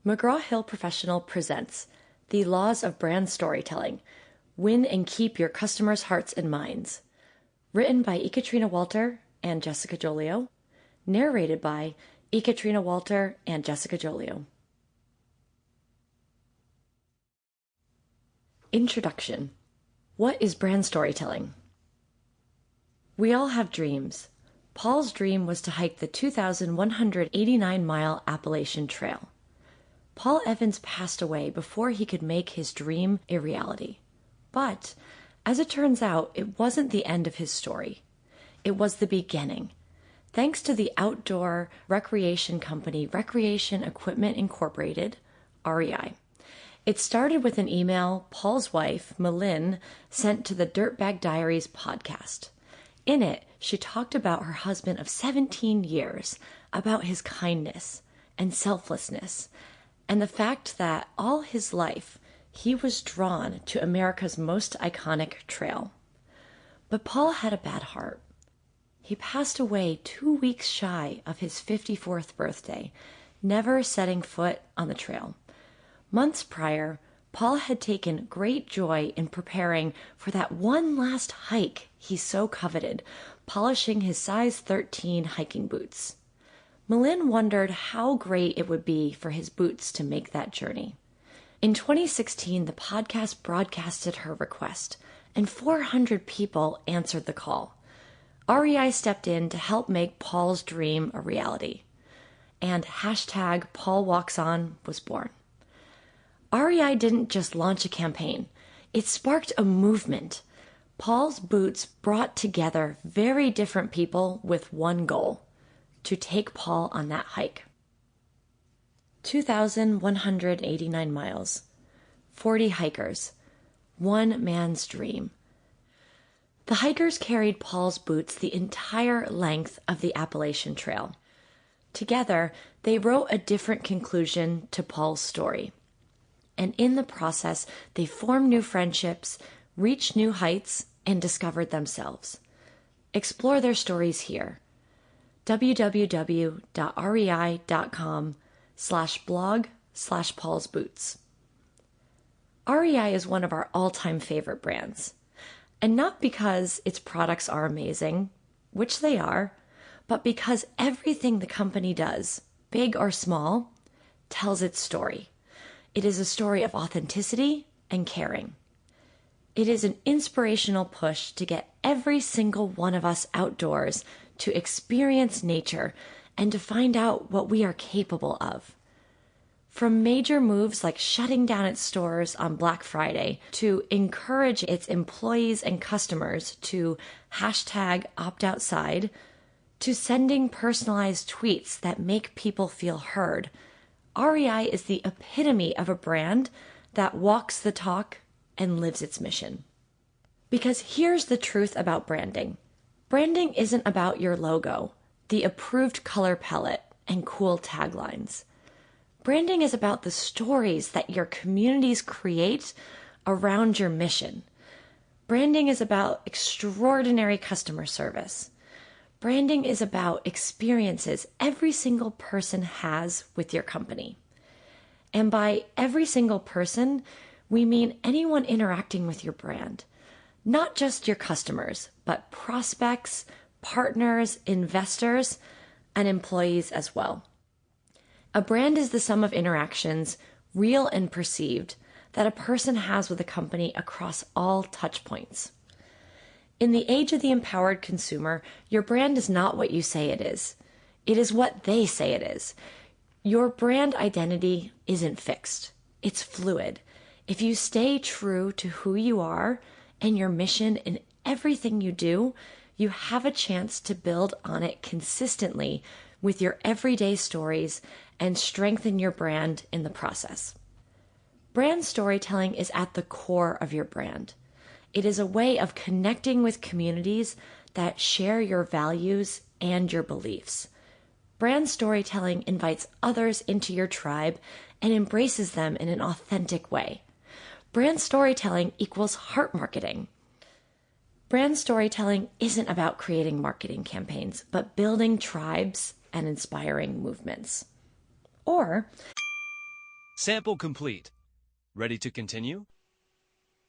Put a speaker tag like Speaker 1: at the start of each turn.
Speaker 1: McGraw-Hill Professional presents The Laws of Brand Storytelling. Win and keep your customers' hearts and minds. Written by Ekaterina Walter and Jessica Giogilio. Narrated by Ekaterina Walter and Jessica Giogilio. Introduction. What is brand storytelling? We all have dreams. Paul's dream was to hike the 2,189-mile Appalachian Trail. Paul Evans passed away before he could make his dream a reality. But, as it turns out, it wasn't the end of his story. It was the beginning. Thanks to the outdoor recreation company Recreation Equipment Incorporated, REI. It started with an email Paul's wife, Malin, sent to the Dirtbag Diaries podcast. In it, she talked about her husband of 17 years, about his kindness and selflessness, and the fact that all his life he was drawn to America's most iconic trail. But Paul had a bad heart. He passed away 2 weeks shy of his 54th birthday, never setting foot on the trail. Months prior, Paul had taken great joy in preparing for that one last hike he so coveted, polishing his size 13 hiking boots. Malin wondered how great it would be for his boots to make that journey. In 2016, the podcast broadcasted her request, and 400 people answered the call. REI stepped in to help make Paul's dream a reality, and hashtag Paul Walks On was born. REI didn't just launch a campaign, it sparked a movement. Paul's boots brought together very different people with one goal: to take Paul on that hike. 2,189 miles, 40 hikers, one man's dream. The hikers carried Paul's boots the entire length of the Appalachian Trail. Together, they wrote a different conclusion to Paul's story. And in the process, they formed new friendships, reached new heights, and discovered themselves. Explore their stories here. www.rei.com/blog/paulsboots. REI is one of our all-time favorite brands. And not because its products are amazing, which they are, but because everything the company does, big or small, tells its story. It is a story of authenticity and caring. It is an inspirational push to get every single one of us outdoors to experience nature and to find out what we are capable of. From major moves like shutting down its stores on Black Friday to encourage its employees and customers to hashtag opt-outside, to sending personalized tweets that make people feel heard, REI is the epitome of a brand that walks the talk and lives its mission. Because here's the truth about branding. Branding isn't about your logo, the approved color palette, and cool taglines. Branding is about the stories that your communities create around your mission. Branding is about extraordinary customer service. Branding is about experiences every single person has with your company. And by every single person, we mean anyone interacting with your brand. Not just your customers, but prospects, partners, investors, and employees as well. A brand is the sum of interactions, real and perceived, that a person has with a company across all touch points. In the age of the empowered consumer, your brand is not what you say it is. It is what they say it is. Your brand identity isn't fixed. It's fluid. If you stay true to who you are and your mission in everything you do, you have a chance to build on it consistently with your everyday stories and strengthen your brand in the process. Brand storytelling is at the core of your brand. It is a way of connecting with communities that share your values and your beliefs. Brand storytelling invites others into your tribe and embraces them in an authentic way. Brand storytelling equals heart marketing. Brand storytelling isn't about creating marketing campaigns, but building tribes and inspiring movements. Or
Speaker 2: Sample complete. Ready to continue?